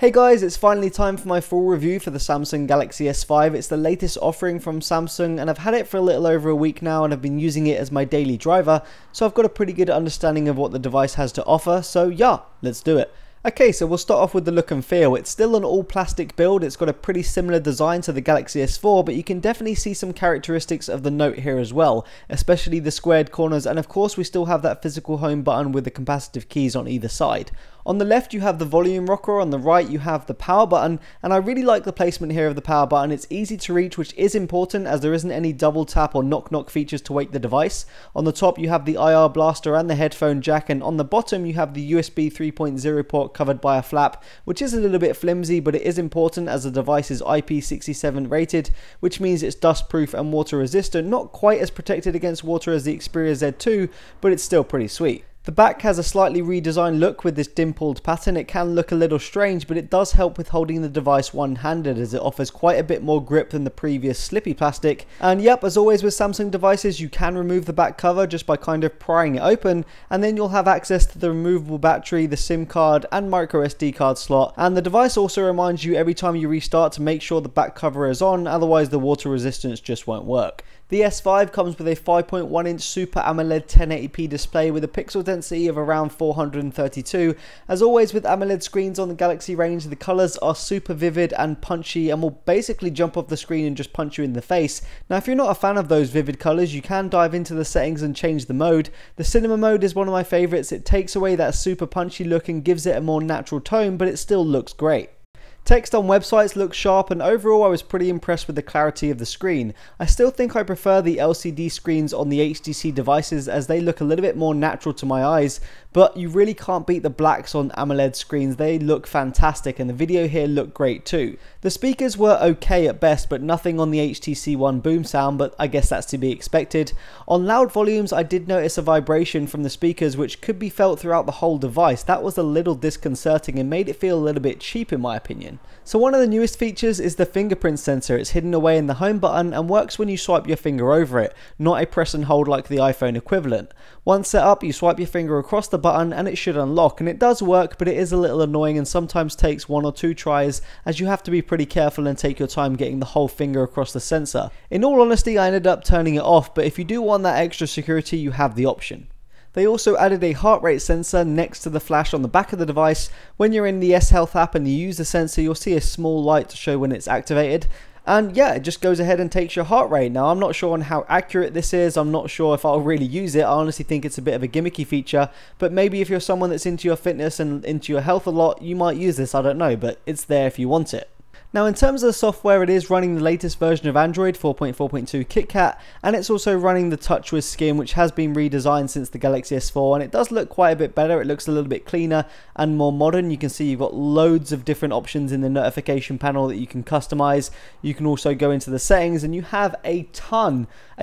Hey guys, it's finally time for my full review for the Samsung Galaxy S5. It's the latest offering from Samsung and I've had it for a little over a week now and I've been using it as my daily driver, so I've got a pretty good understanding of what the device has to offer, so yeah, let's do it. Okay, so we'll start off with the look and feel. It's still an all plastic build. It's got a pretty similar design to the Galaxy S4, but you can definitely see some characteristics of the Note here as well, especially the squared corners, and of course we still have that physical home button with the capacitive keys on either side. On the left you have the volume rocker, on the right you have the power button, and I really like the placement here of the power button. It's easy to reach, which is important as there isn't any double tap or knock features to wake the device. On the top you have the IR blaster and the headphone jack, and on the bottom you have the USB 3.0 port covered by a flap, which is a little bit flimsy, but it is important as the device is IP67 rated, which means it's dust proof and water resistant. Not quite as protected against water as the Xperia Z2, but it's still pretty sweet. The back has a slightly redesigned look with this dimpled pattern. It can look a little strange, but it does help with holding the device one-handed as it offers quite a bit more grip than the previous slippy plastic. And yep, as always with Samsung devices, you can remove the back cover just by kind of prying it open, and then you'll have access to the removable battery, the SIM card and micro SD card slot. And the device also reminds you every time you restart to make sure the back cover is on, otherwise the water resistance just won't work. The S5 comes with a 5.1-inch Super AMOLED 1080p display with a pixel density of around 432. As always with AMOLED screens on the Galaxy range, the colours are super vivid and punchy and will basically jump off the screen and just punch you in the face. Now if you're not a fan of those vivid colours, you can dive into the settings and change the mode. The cinema mode is one of my favourites. It takes away that super punchy look and gives it a more natural tone, but it still looks great. Text on websites looks sharp, and overall I was pretty impressed with the clarity of the screen. I still think I prefer the LCD screens on the HTC devices as they look a little bit more natural to my eyes, but you really can't beat the blacks on AMOLED screens. They look fantastic and the video here looked great too. The speakers were okay at best, but nothing on the HTC One boom sound, but I guess that's to be expected. On loud volumes I did notice a vibration from the speakers which could be felt throughout the whole device. That was a little disconcerting and made it feel a little bit cheap in my opinion. So one of the newest features is the fingerprint sensor. It's hidden away in the home button and works when you swipe your finger over it, not a press and hold like the iPhone equivalent. Once set up, you swipe your finger across the button and it should unlock, and it does work, but it is a little annoying and sometimes takes 1 or 2 tries as you have to be pretty careful and take your time getting the whole finger across the sensor. In all honesty, I ended up turning it off, but if you do want that extra security, you have the option. They also added a heart rate sensor next to the flash on the back of the device. When you're in the S Health app and you use the sensor, you'll see a small light to show when it's activated. And yeah, it just goes ahead and takes your heart rate. Now I'm not sure on how accurate this is, I'm not sure if I'll really use it. I honestly think it's a bit of a gimmicky feature, but maybe if you're someone that's into your fitness and into your health a lot, you might use this, I don't know, but it's there if you want it. Now in terms of the software, it is running the latest version of Android 4.4.2 KitKat, and it's also running the TouchWiz skin, which has been redesigned since the Galaxy S4, and it does look quite a bit better. It looks a little bit cleaner and more modern. You can see you've got loads of different options in the notification panel that you can customize. You can also go into the settings and you have a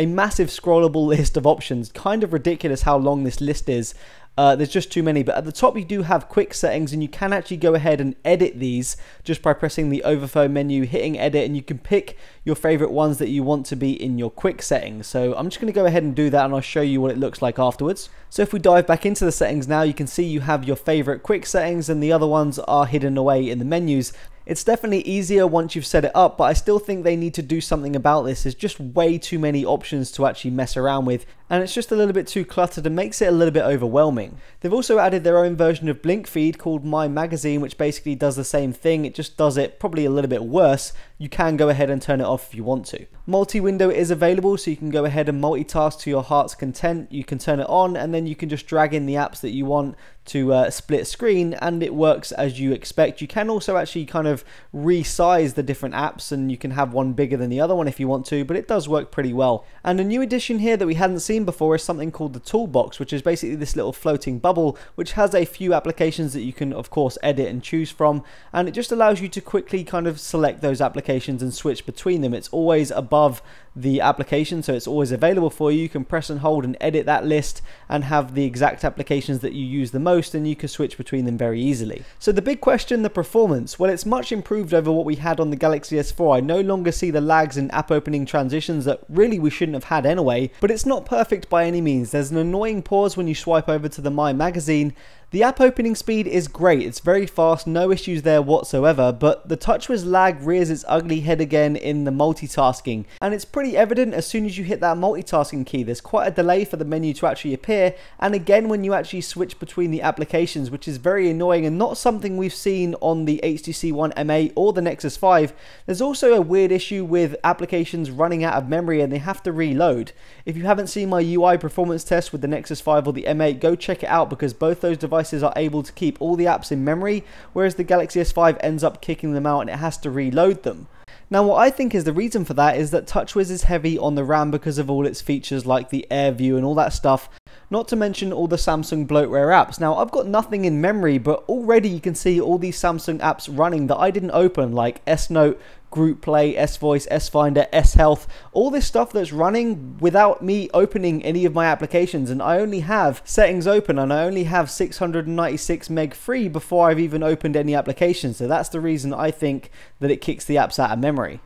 massive scrollable list of options. Kind of ridiculous how long this list is. There's just too many, but at the top you do have quick settings and you can actually go ahead and edit these just by pressing the overflow menu, hitting edit, and you can pick your favorite ones that you want to be in your quick settings. So I'm just going to go ahead and do that and I'll show you what it looks like afterwards. So if we dive back into the settings now, you can see you have your favorite quick settings and the other ones are hidden away in the menus. It's definitely easier once you've set it up, but I still think they need to do something about this. There's just way too many options to actually mess around with, and it's just a little bit too cluttered and makes it a little bit overwhelming. They've also added their own version of Blink Feed called My Magazine, which basically does the same thing. It just does it probably a little bit worse. You can go ahead and turn it off if you want to. Multi-window is available, so you can go ahead and multitask to your heart's content. You can turn it on and then you can just drag in the apps that you want to split screen, and it works as you expect. You can also actually kind of resize the different apps and you can have one bigger than the other one if you want to, but it does work pretty well. And a new addition here that we hadn't seen before is something called the Toolbox, which is basically this little floating bubble which has a few applications that you can of course edit and choose from, and it just allows you to quickly kind of select those applications and switch between them. It's always above the application, so it's always available for you. You can press and hold and edit that list and have the exact applications that you use the most, and you can switch between them very easily. So the big question, the performance. Well, it's much improved over what we had on the Galaxy S4. I no longer see the lags in app opening transitions that really we shouldn't have had anyway, but it's not perfect by any means. There's an annoying pause when you swipe over to the My Magazine. The app opening speed is great, it's very fast, no issues there whatsoever, but the TouchWiz lag rears its ugly head again in the multitasking, and it's pretty evident as soon as you hit that multitasking key. There's quite a delay for the menu to actually appear, and again when you actually switch between the applications, which is very annoying and not something we've seen on the HTC One M8 or the Nexus 5. There's also a weird issue with applications running out of memory and they have to reload. If you haven't seen my UI performance test with the Nexus 5 or the M8, go check it out because both those devices are able to keep all the apps in memory, whereas the Galaxy S5 ends up kicking them out and it has to reload them. Now what I think is the reason for that is that TouchWiz is heavy on the RAM because of all its features like the Air View and all that stuff, not to mention all the Samsung bloatware apps. Now I've got nothing in memory, but already you can see all these Samsung apps running that I didn't open, like S-Note, Group Play, S-Voice, S-Finder, S-Health, all this stuff that's running without me opening any of my applications, and I only have settings open and I only have 696 meg free before I've even opened any applications, so that's the reason I think that it kicks the apps out of memory.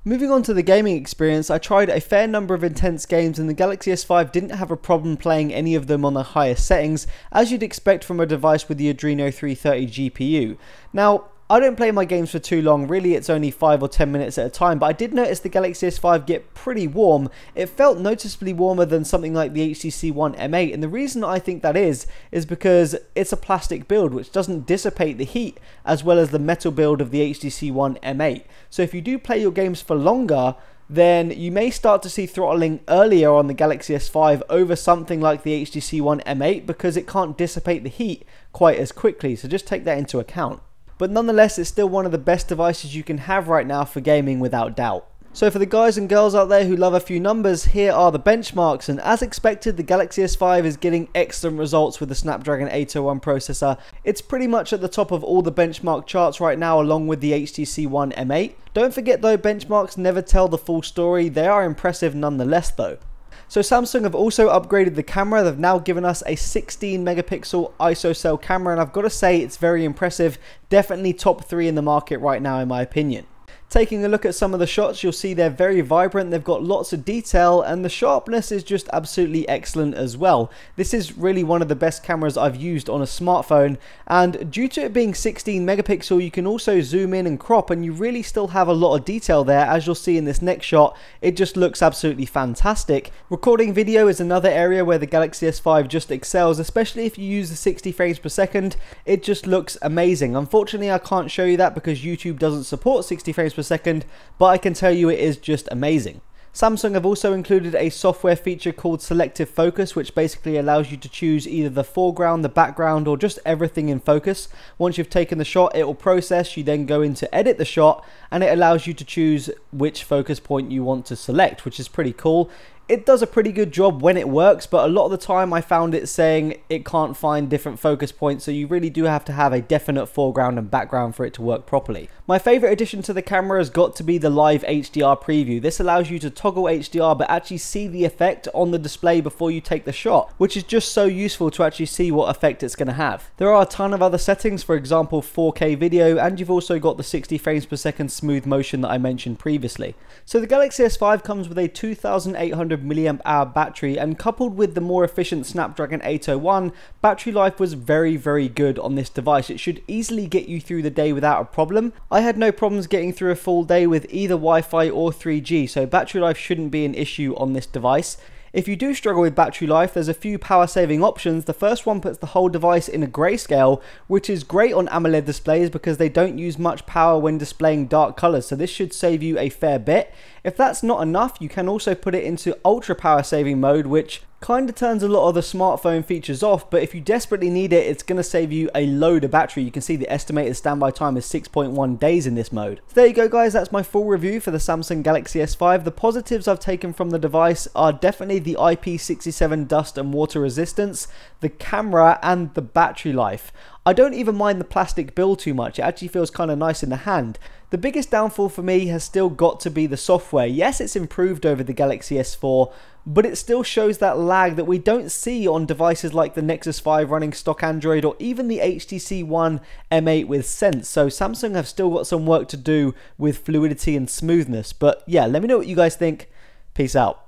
Moving on to the gaming experience, I tried a fair number of intense games and the Galaxy S5 didn't have a problem playing any of them on the highest settings, as you'd expect from a device with the Adreno 330 GPU. Now, I don't play my games for too long, really it's only 5 or 10 minutes at a time, but I did notice the Galaxy S5 get pretty warm. It felt noticeably warmer than something like the HTC One M8, and the reason I think that is because it's a plastic build which doesn't dissipate the heat as well as the metal build of the HTC One M8. So if you do play your games for longer, then you may start to see throttling earlier on the Galaxy S5 over something like the HTC One M8 because it can't dissipate the heat quite as quickly, so just take that into account. But nonetheless, it's still one of the best devices you can have right now for gaming without doubt. So for the guys and girls out there who love a few numbers, here are the benchmarks, and as expected the Galaxy S5 is getting excellent results with the Snapdragon 801 processor. It's pretty much at the top of all the benchmark charts right now along with the HTC One M8. Don't forget though, benchmarks never tell the full story, they are impressive nonetheless though. So Samsung have also upgraded the camera. They've now given us a 16 megapixel ISOCELL camera, and I've got to say it's very impressive. Definitely top 3 in the market right now in my opinion. Taking a look at some of the shots, you'll see they're very vibrant, they've got lots of detail, and the sharpness is just absolutely excellent as well. This is really one of the best cameras I've used on a smartphone, and due to it being 16 megapixel, you can also zoom in and crop, and you really still have a lot of detail there. As you'll see in this next shot, it just looks absolutely fantastic. Recording video is another area where the Galaxy S5 just excels, especially if you use the 60 frames per second. It just looks amazing. Unfortunately, I can't show you that because YouTube doesn't support 60 frames per second, but I can tell you it is just amazing. Samsung have also included a software feature called Selective Focus, which basically allows you to choose either the foreground, the background, or just everything in focus. Once you've taken the shot, it will process, you then go in to edit the shot, and it allows you to choose which focus point you want to select, which is pretty cool. It does a pretty good job when it works, but a lot of the time I found it saying it can't find different focus points, so you really do have to have a definite foreground and background for it to work properly. My favourite addition to the camera has got to be the live HDR preview. This allows you to toggle HDR but actually see the effect on the display before you take the shot, which is just so useful to actually see what effect it's going to have. There are a ton of other settings, for example 4K video, and you've also got the 60 frames per second smooth motion that I mentioned previously. So the Galaxy S5 comes with a 2800 mAh battery, and coupled with the more efficient Snapdragon 801, battery life was very good on this device. It should easily get you through the day without a problem. I had no problems getting through a full day with either Wi-Fi or 3G, so battery life shouldn't be an issue on this device. If you do struggle with battery life, there's a few power saving options. The first one puts the whole device in a grayscale, which is great on AMOLED displays because they don't use much power when displaying dark colors, so this should save you a fair bit. If that's not enough, you can also put it into ultra power saving mode, which kind of turns a lot of the smartphone features off, but if you desperately need it, it's going to save you a load of battery. You can see the estimated standby time is 6.1 days in this mode. So there you go guys, that's my full review for the Samsung Galaxy S5. The positives I've taken from the device are definitely the IP67 dust and water resistance, the camera, and the battery life. I don't even mind the plastic build too much, it actually feels kind of nice in the hand. The biggest downfall for me has still got to be the software. Yes, it's improved over the Galaxy S4, but it still shows that lag that we don't see on devices like the Nexus 5 running stock Android or even the HTC One M8 with Sense. So Samsung have still got some work to do with fluidity and smoothness. But yeah, let me know what you guys think. Peace out.